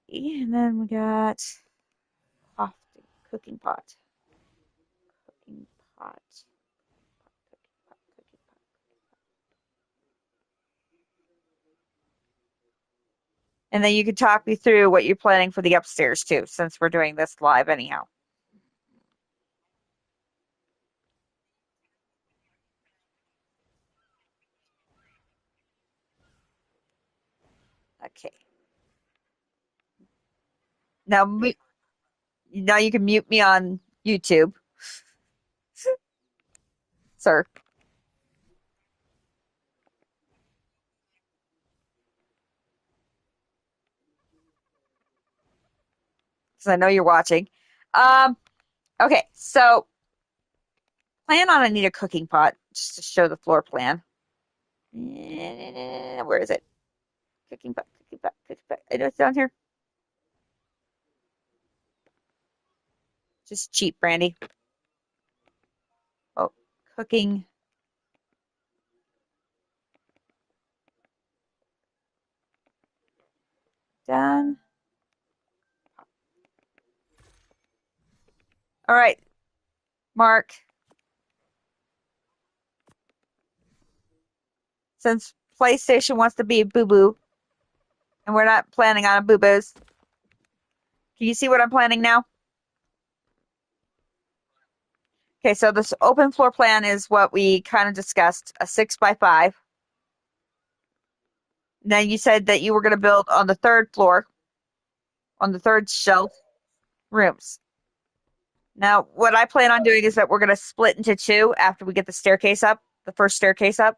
And then we got cooking pot. Cooking pot. Cooking pot. And then you can talk me through what you're planning for the upstairs too, since we're doing this live anyhow. Okay. Now, now you can mute me on YouTube, sir, because I know you're watching. Um, okay, so plan on I need a cooking pot just to show the floor plan. Where is it? Cooking pot, cooking pot, cooking pot. I know it's down here. Just cheap, Brandy. Oh, cooking. Done. All right, Mark. Since PlayStation wants to be a boo-boo, and we're not planning on a boo-boos, can you see what I'm planning now? Okay, so this open floor plan is what we kind of discussed, a 6x5. Then you said that you were going to build on the third floor, on the third shelf, rooms. Now, what I plan on doing is that we're going to split into two after we get the staircase up, the first staircase up.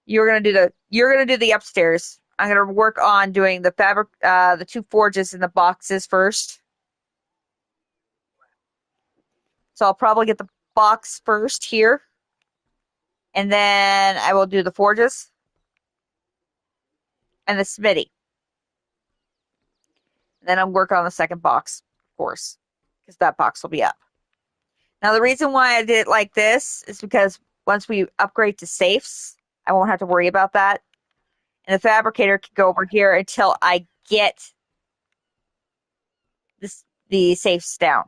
You're going to do the upstairs. I'm going to work on doing the fabric, the two forges and the boxes first. So I'll probably get the box first here, and then I will do the forges and the smithy. Then I'll work on the second box, of course, because that box will be up. Now, the reason why I did it like this is because once we upgrade to safes, I won't have to worry about that. And the fabricator can go over here until I get the safes down.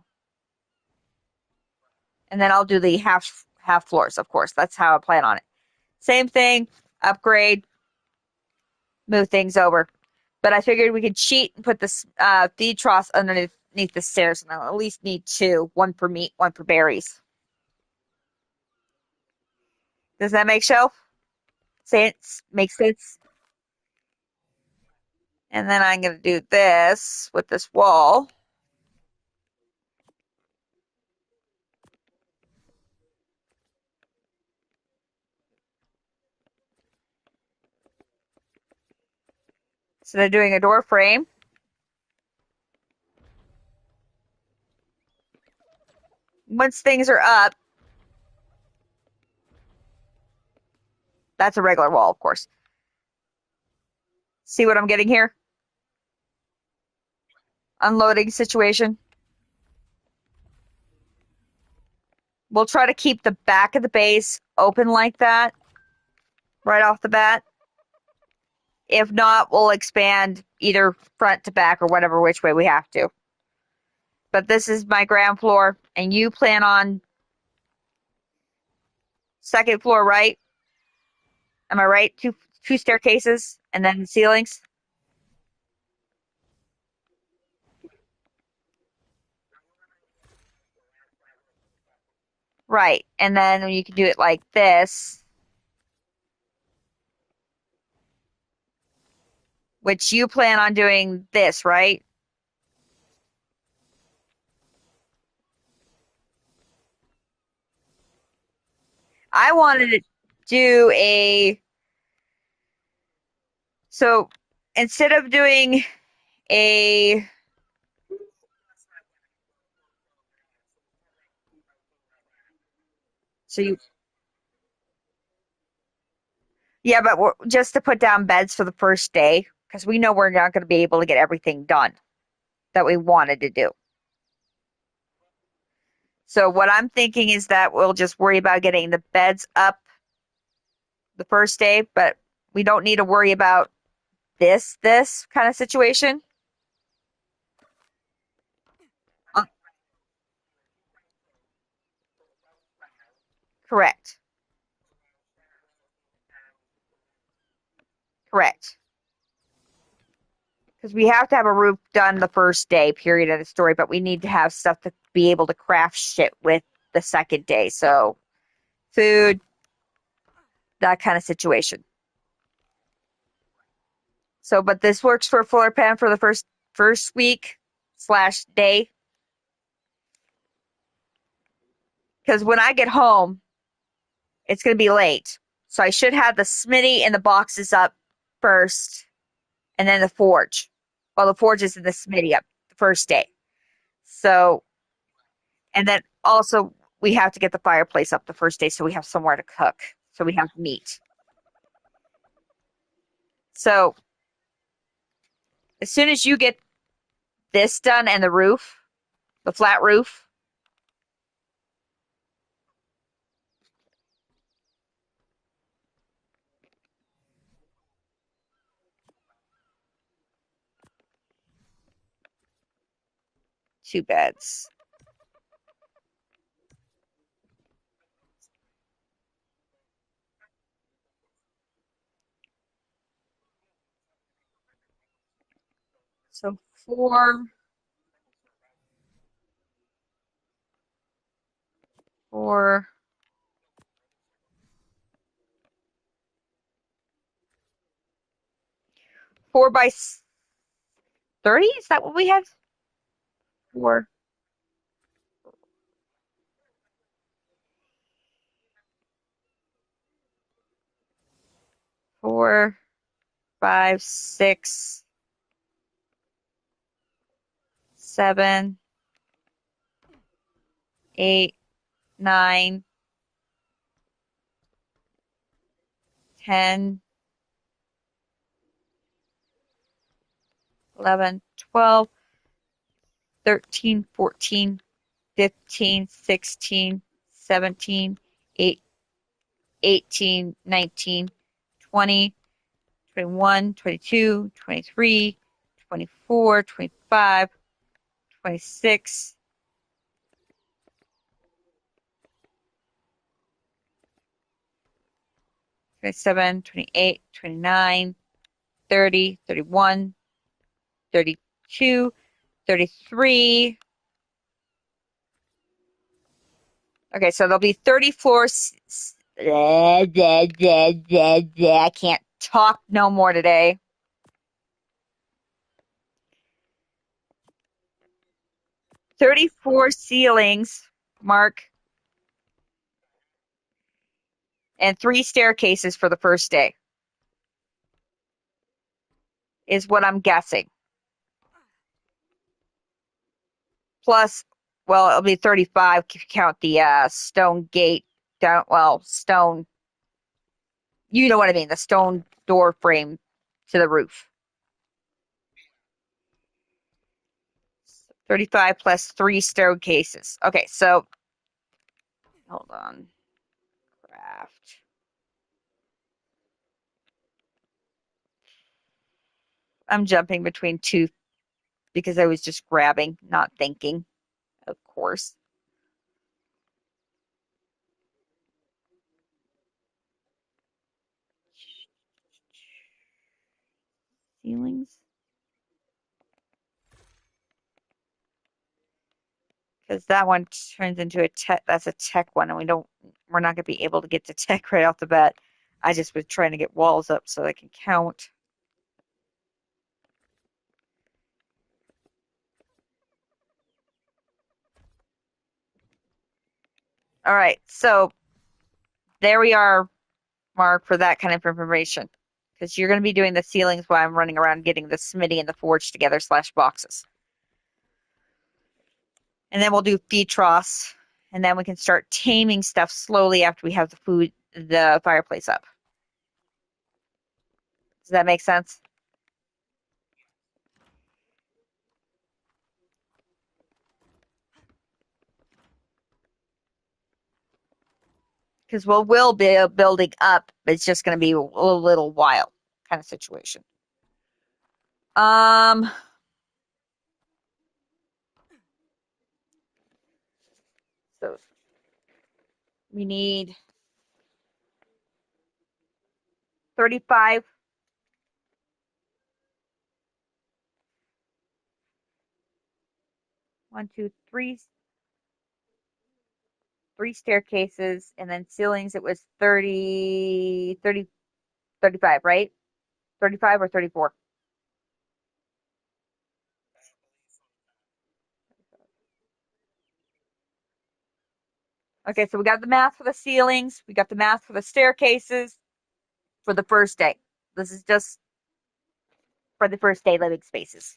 And then I'll do the half floors, of course. That's how I plan on it. Same thing, upgrade, move things over. But I figured we could cheat and put this feed troughs underneath the stairs, and I'll at least need two, one for meat, one for berries. Does that make sense? Make sense? And then I'm going to do this with this wall. So they're doing a door frame. Once things are up, that's a regular wall, of course. See what I'm getting here? Unloading situation. We'll try to keep the back of the base open like that right off the bat. If not, we'll expand either front to back or whatever which way we have to. But this is my ground floor, and you plan on second floor, right? Am I right? Two staircases and then the ceilings. Right. And then you can do it like this, which you plan on doing this, right? I wanted to do so instead of doing a, so you, yeah, but just to put down beds for the first day, because we know we're not going to be able to get everything done that we wanted to do. So what I'm thinking is that we'll just worry about getting the beds up the first day, but we don't need to worry about this kind of situation. Uh, correct. Correct. Because we have to have a roof done the first day, period of the story, but we need to have stuff to be able to craft shit with the second day. So food, that kind of situation. So, but this works for a floor plan for the first week slash day. Because when I get home, it's going to be late. So I should have the smitty and the boxes up first, and then the forge. Well, the forge is in the smitty up the first day. So, and then also we have to get the fireplace up the first day so we have somewhere to cook. So we have meat. So as soon as you get this done and the roof, the flat roof, two beds. So four, 4 by 30? Is that what we had? Four, 4, 5, 6, 7, 8, 9, 10, 11, 12, 13, 14, 15, 16, 17, 8, 18, 19, 20, 21, 22, 23, 24, 25, 26, 27, 28, 29, 30, 31, 32, 33. Okay, so there'll be 30 floors. I can't talk no more today. 34 ceilings, Mark, and 3 staircases for the first day is what I'm guessing. Plus, well, it'll be 35 if you count the stone gate down, well, stone, you know what I mean, the stone door frame to the roof. 35 plus 3 staircases. Okay, so hold on. Craft. I'm jumping between two because I was just grabbing, not thinking, of course. Ceilings. Because that one turns into a tech. That's a tech one, and we're not going to be able to get to tech right off the bat. I just was trying to get walls up so I can count. All right, so there we are, Mark, for that kind of information. Because you're going to be doing the ceilings while I'm running around getting the smitty and the forge together slash boxes. And then we'll do feed troughs, and then we can start taming stuff slowly after we have the fireplace up. Does that make sense? Because we'll be building up. It's just going to be a little while kind of situation. Um, so we need 35. 1, 2, 3, 3 staircases, and then ceilings. It was 30, 30, 35, right? 35 or 34. Okay, so we got the math for the ceilings. We got the math for the staircases for the first day. This is just for the first day living spaces.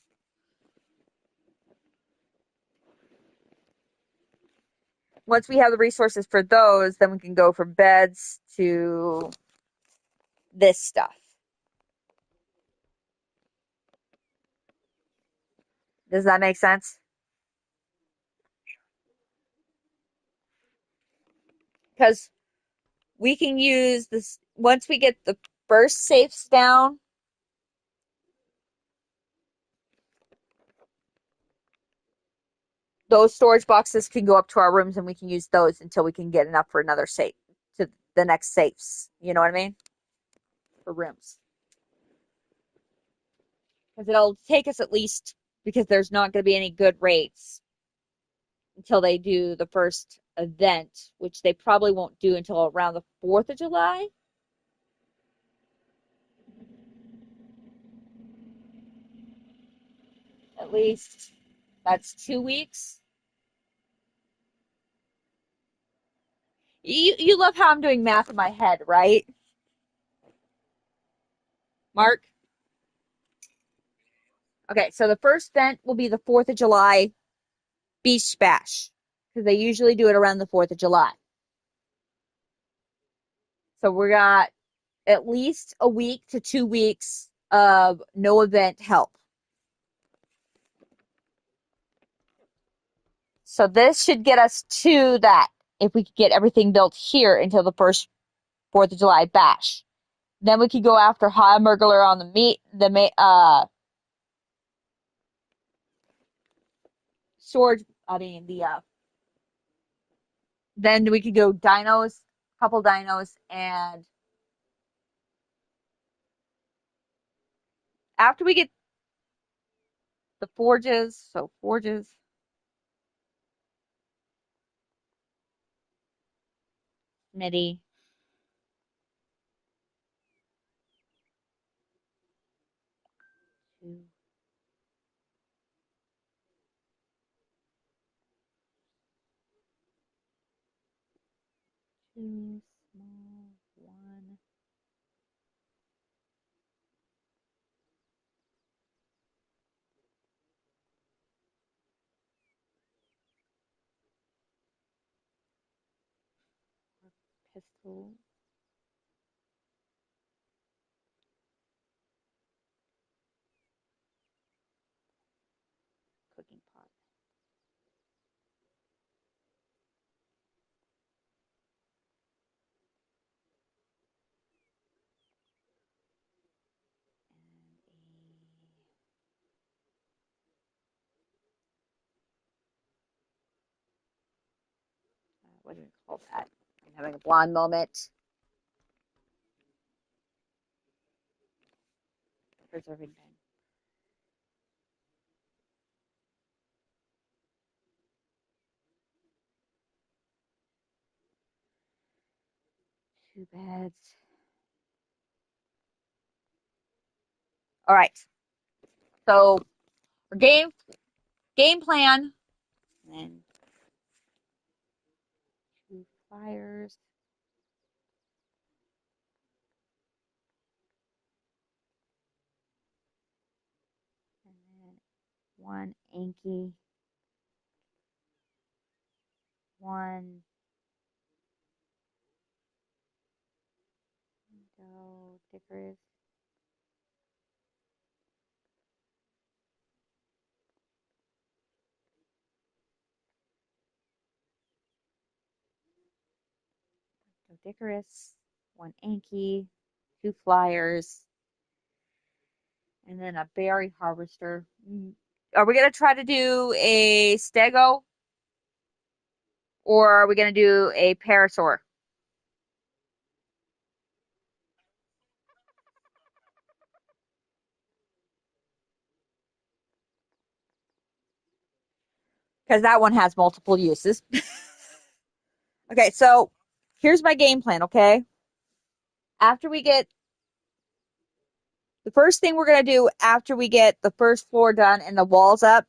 Once we have the resources for those, then we can go from beds to this stuff. Does that make sense? Because we can use this once we get the first safes down. Those storage boxes can go up to our rooms and we can use those until we can get enough for another safe to the next safes. You know what I mean? For rooms. Because it'll take us at least, because there's not going to be any good rates until they do the first event, which they probably won't do until around the 4th of July. At least that's 2 weeks. You love how I'm doing math in my head, right, Mark? Okay, so the first event will be the 4th of July Beach Bash, because they usually do it around the 4th of July. So we got at least a week to 2 weeks of no event help. So this should get us to that if we could get everything built here until the first 4th of July bash. Then we could go after Hamburglar on storage. I mean then we could go dinos, couple dinos, and after we get the forges, so forges, Smitty, 2, 2, small, 1. Pistol. Cooking pot. What do we call that? I'm having a blonde moment. Preserving pen. Two beds. All right. So our game plan. And then 2 flyers. And then 1 Anki. 1 Dickers. Dickorous, 1 Anki, 2 flyers, And then a berry harvester. Are we going to try to do a stego or are we going to do a parasaur? Because that one has multiple uses. Okay, so here's my game plan, okay? After we get the first thing we're going to do after we get the first floor done and the walls up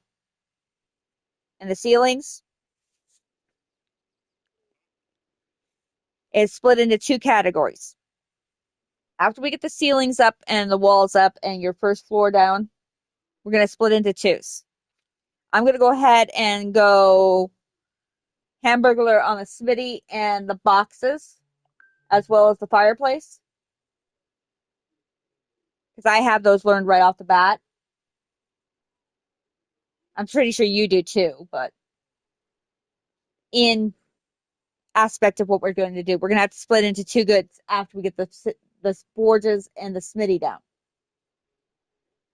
and the ceilings is split into two categories. After we get the ceilings up and the walls up and your first floor down, we're going to split into twos. I'm going to go ahead and go Hamburglar on the smitty and the boxes as well as the fireplace because I have those learned right off the bat. I'm pretty sure you do too, but in aspect of what we're going to do, we're going to have to split into two goods after we get the forges and the smitty down.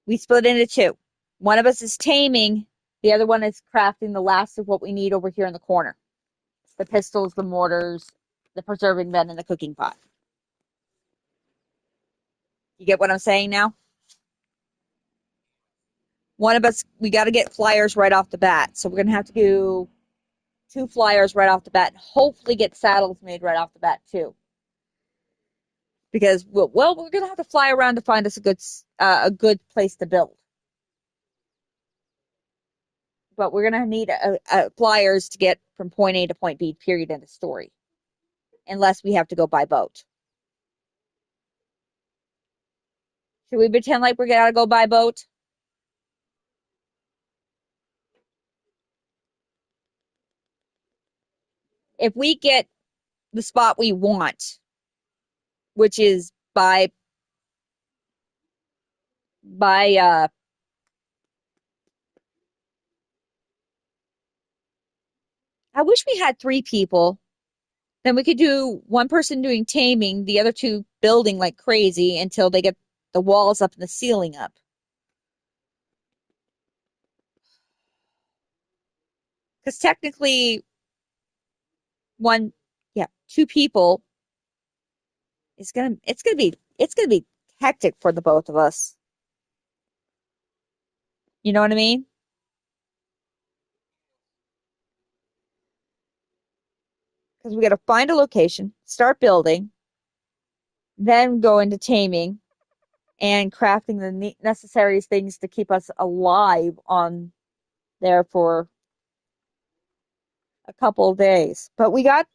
We split into two. One of us is taming, the other one is crafting the last of what we need over here in the corner. The pistols, the mortars, the preserving bin, and the cooking pot. You get what I'm saying now? One of us, we got to get flyers right off the bat. So we're going to have to do two flyers right off the bat and hopefully get saddles made right off the bat too. Because, well, we're going to have to fly around to find us a good place to build. But we're going to need flyers to get from point A to point B, period, end of story. Unless we have to go by boat. Should we pretend like we're going to go by boat? If we get the spot we want, which is by I wish we had three people. Then we could do one person doing taming, the other two building like crazy until they get the walls up and the ceiling up. Because technically, one, yeah, two people it's gonna be hectic for the both of us. You know what I mean? Because we got to find a location, start building, then go into taming and crafting the necessary things to keep us alive on there for a couple of days. But we got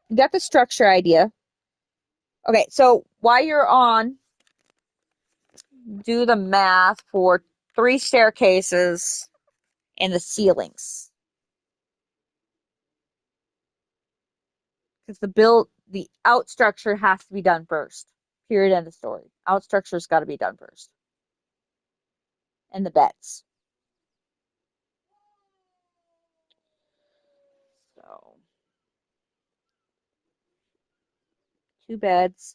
the structure idea. Okay, so while you're on, do the math for three staircases and the ceilings. Because the out structure has to be done first. Period, end of story. Out structure's got to be done first. And the beds. So, two beds.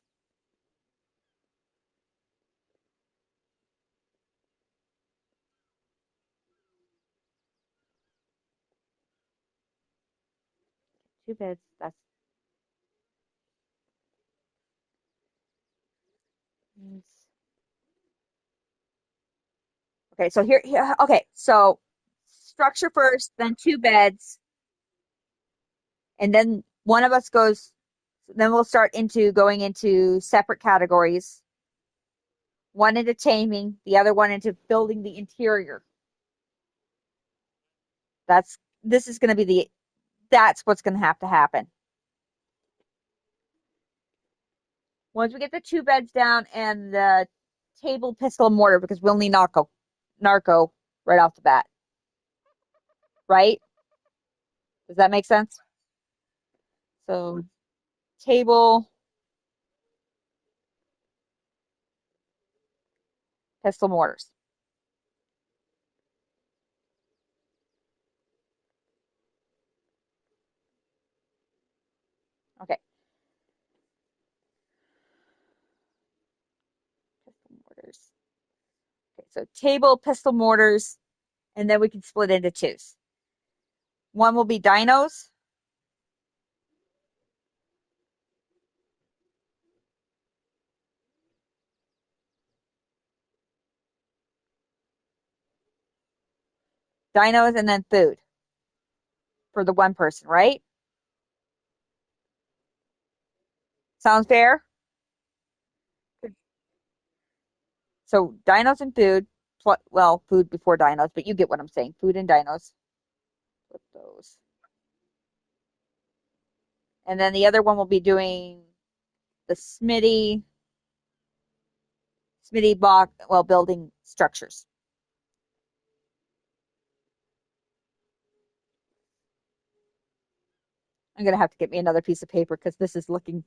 Two beds. That's okay. So here. Okay. So structure first, then two beds, and then one of us goes. Then we'll start into going into separate categories. One into taming, the other one into building the interior. That's this is going to be that's what's going to have to happen. Once we get the two beds down and the table, pistol, and mortar, because we'll need narco right off the bat. Right? Does that make sense? So table, pistol, mortars. Okay. Pistol, mortars. Okay, so table, pestle mortars, and then we can split into twos. One will be dinos. Dinos and then food for the one person, right? Sounds fair? So dinos and food, well, food before dinos, but you get what I'm saying. Food and dinos. Flip those. And then the other one will be doing the Smitty block, well, building structures. I'm going to have to get me another piece of paper because this is looking,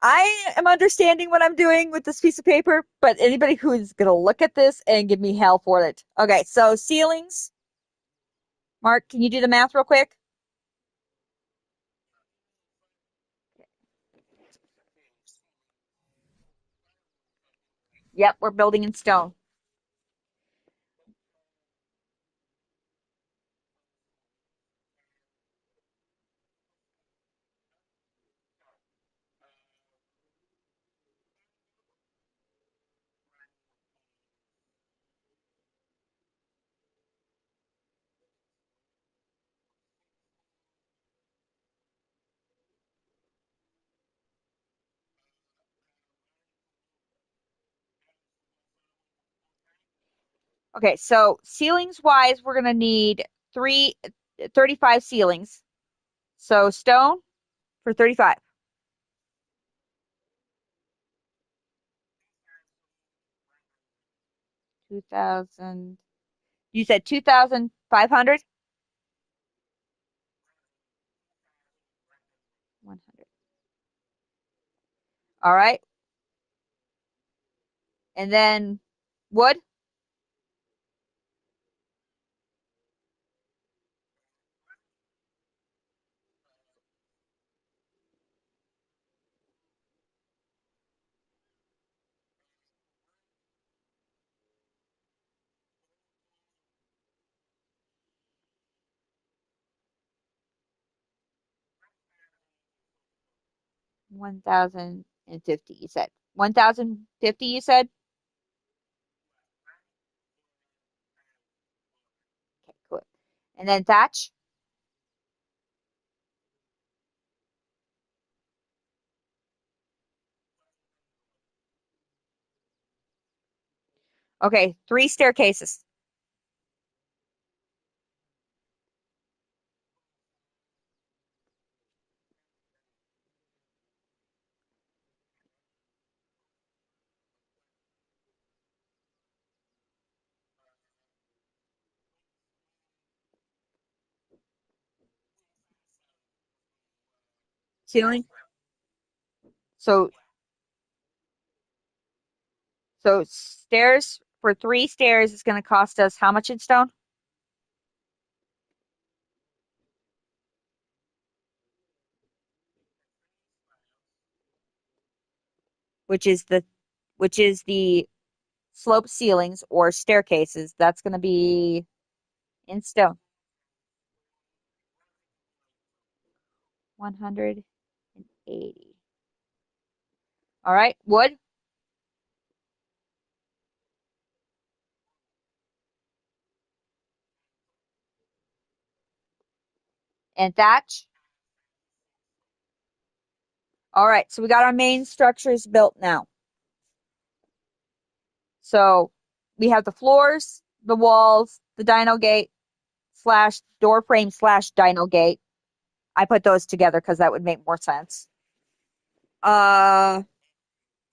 I am understanding what I'm doing with this piece of paper, but anybody who's going to look at this and give me hell for it. Okay, so ceilings. Mark, can you do the math real quick? Yep, we're building in stone. Okay, so ceilings wise, we're going to need 35 ceilings. So stone for 35. 2,000. You said 2,500? 100. All right. And then wood, 1,050, you said. 1,050, you said? Okay, cool. And then thatch. Okay, 3 staircases. Ceiling. So stairs for 3 stairs is going to cost us how much in stone? Which is the which is the slope ceilings or staircases. That's going to be in stone. 180. All right, wood and thatch. All right, so we got our main structures built now. So we have the floors, the walls, the dino gate slash door frame slash dino gate. I put those together because that would make more sense. Uh,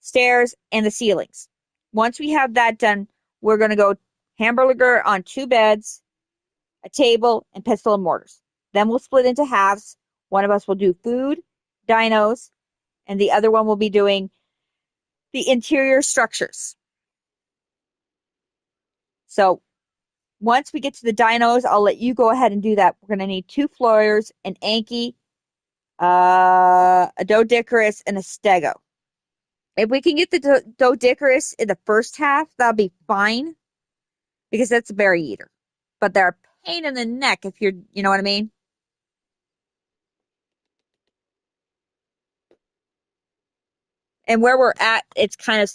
Stairs and the ceilings. Once we have that done, we're going to go hamburger on 2 beds, a table, and pestle and mortars. Then we'll split into halves. One of us will do food, dinos, and the other one will be doing the interior structures. So once we get to the dinos, I'll let you go ahead and do that. We're going to need 2 floors, an Anki, a Doedicurus, and a Stego. If we can get the Doedicurus in the first half, that'll be fine. because that's a berry eater. But they're a pain in the neck if you're, you know what I mean? And where we're at, it's kind of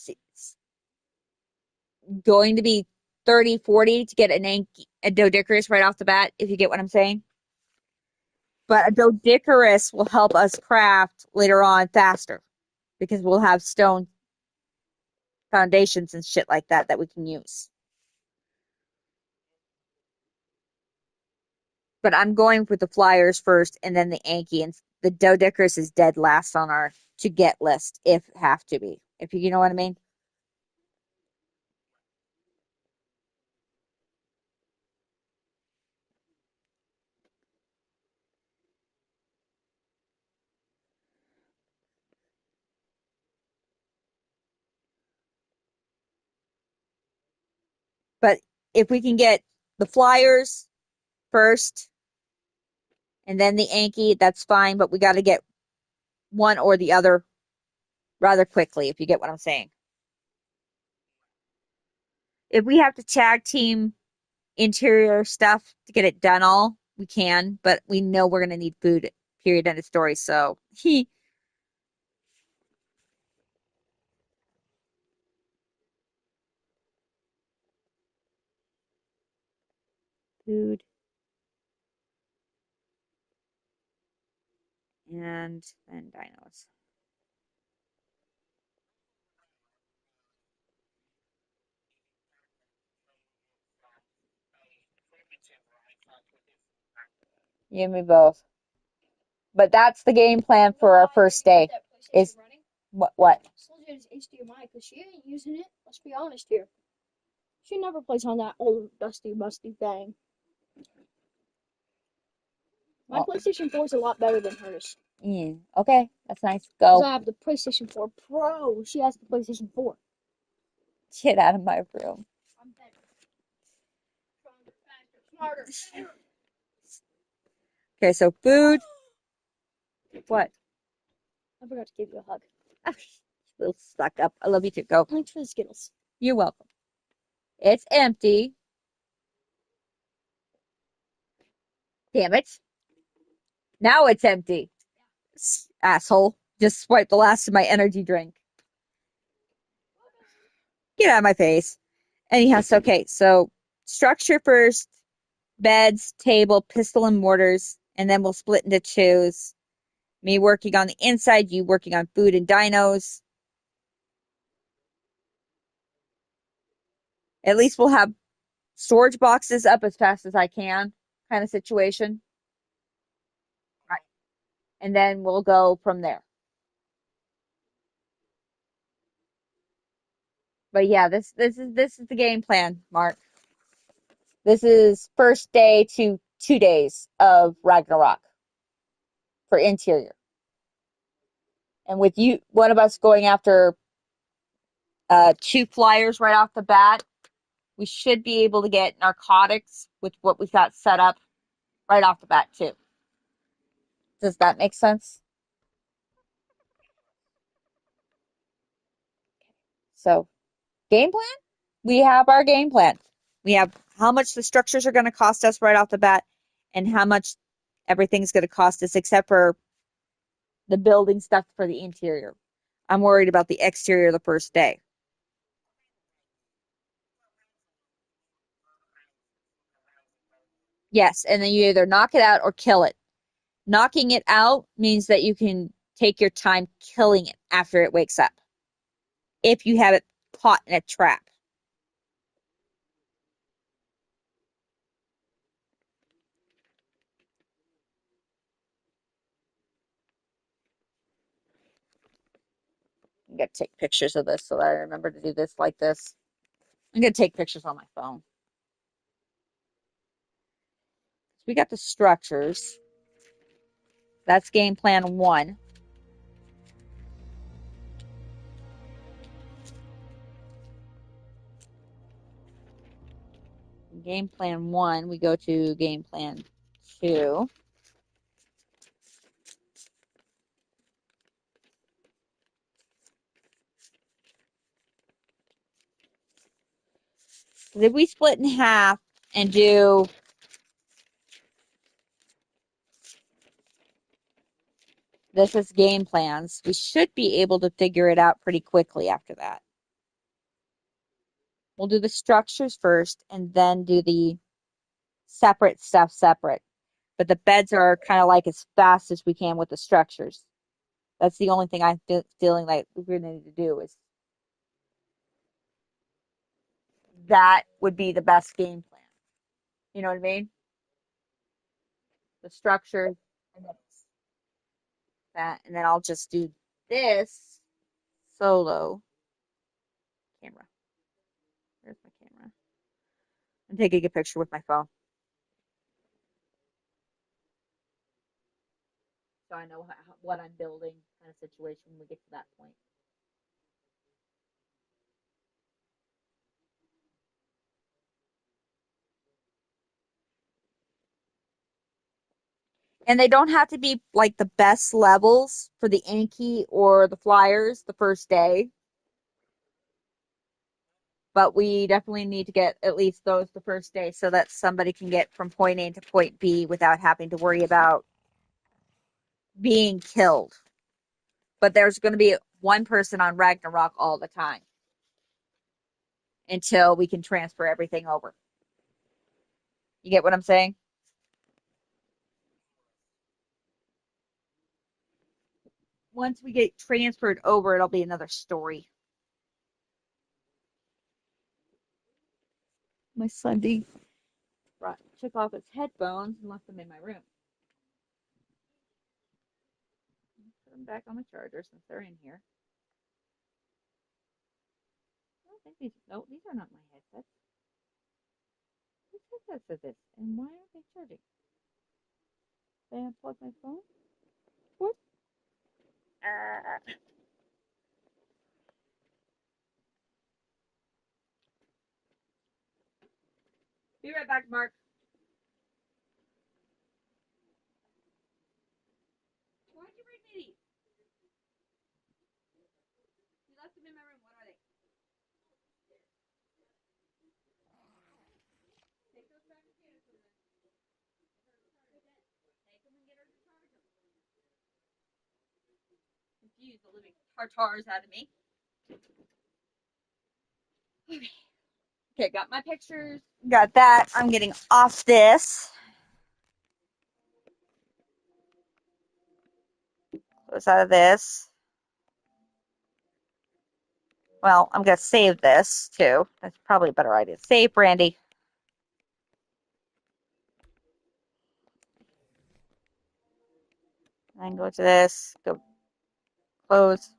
going to be 30, 40 to get a Doedicurus right off the bat, if you get what I'm saying. But a Doedicurus will help us craft later on faster because we'll have stone foundations and shit like that we can use. But I'm going with the flyers first and then the Anki, and the Doedicurus is dead last on our to get list if have to be. If you know what I mean. But if we can get the flyers first and then the Anki, that's fine. But we got to get one or the other rather quickly, if you get what I'm saying. If we have to tag team interior stuff to get it done all, we can, but we know we're going to need food, period, end of story. So, he. Food and then dinos. You and me both. But that's the game plan for our first day. Is what? Soldier's HDMI because she ain't using it. Let's be honest here. She never plays on that old dusty musty thing. My PlayStation 4 is a lot better than hers. Yeah. Okay, that's nice. Because Go. I have the PlayStation 4 Pro. She has the PlayStation 4. Get out of my room. I'm better. Stronger, faster, smarter. Okay, so food. What? I forgot to give you a hug. Little stuck up. I love you too. Go. Thanks for the Skittles. You're welcome. It's empty. Damn it. Now it's empty. Asshole. Just swiped the last of my energy drink. Get out of my face. Anyhow, so okay, so structure first, beds, table, pistol, and mortars, and then we'll split into twos. Me working on the inside, you working on food and dinos. At least we'll have storage boxes up as fast as I can, kind of situation. Right. And then we'll go from there. But yeah, this is the game plan, Mark. This is first day to 2 days of Ragnarok for interior. And with you, one of us going after two flyers right off the bat, we should be able to get narcotics with what we've got set up right off the bat too. Does that make sense? So, game plan? We have our game plan. We have how much the structures are going to cost us right off the bat and how much everything's going to cost us except for the building stuff for the interior. I'm worried about the exterior the first day. Yes, and then you either knock it out or kill it. Knocking it out means that you can take your time killing it after it wakes up. If you have it caught in a trap. I'm going to take pictures of this so that I remember to do this like this. I'm going to take pictures on my phone. So we got the structures. That's game plan 1. Game plan 1, we go to game plan 2. Because if we split in half and do this as game plans, we should be able to figure it out pretty quickly after that. We'll do the structures first and then do the separate stuff separate. But the beds are kind of like as fast as we can with the structures. That's the only thing I'm feeling like we're going to need to do is that would be the best game plan. You know what I mean? The structure and then that, and then I'll just do this solo camera. There's my camera. I'm taking a picture with my phone. So I know what I'm building kind of situation when we get to that point. And they don't have to be like the best levels for the Anki or the Flyers the first day. But we definitely need to get at least those the first day so that somebody can get from point A to point B without having to worry about being killed. But there's going to be one person on Ragnarok all the time until we can transfer everything over. You get what I'm saying? Once we get transferred over, it'll be another story. My Sunday took off his headphones and left them in my room. Put them back on the charger since they're in here. I don't think these. No, these are not my headsets. Whose headsets are this? And why aren't they charging? Did I unplug my phone? What? Be right back, Mark. Why'd you bring me these? You left them in my room. What are they? Take those back and get them. Take them and get her to charge them. Confuse the living tartars out of me. Okay. Okay, got my pictures. Got that. I'm getting off this. Close out of this. Well, I'm going to save this too. That's probably a better idea. Save, Brandy. I can go to this. Go close.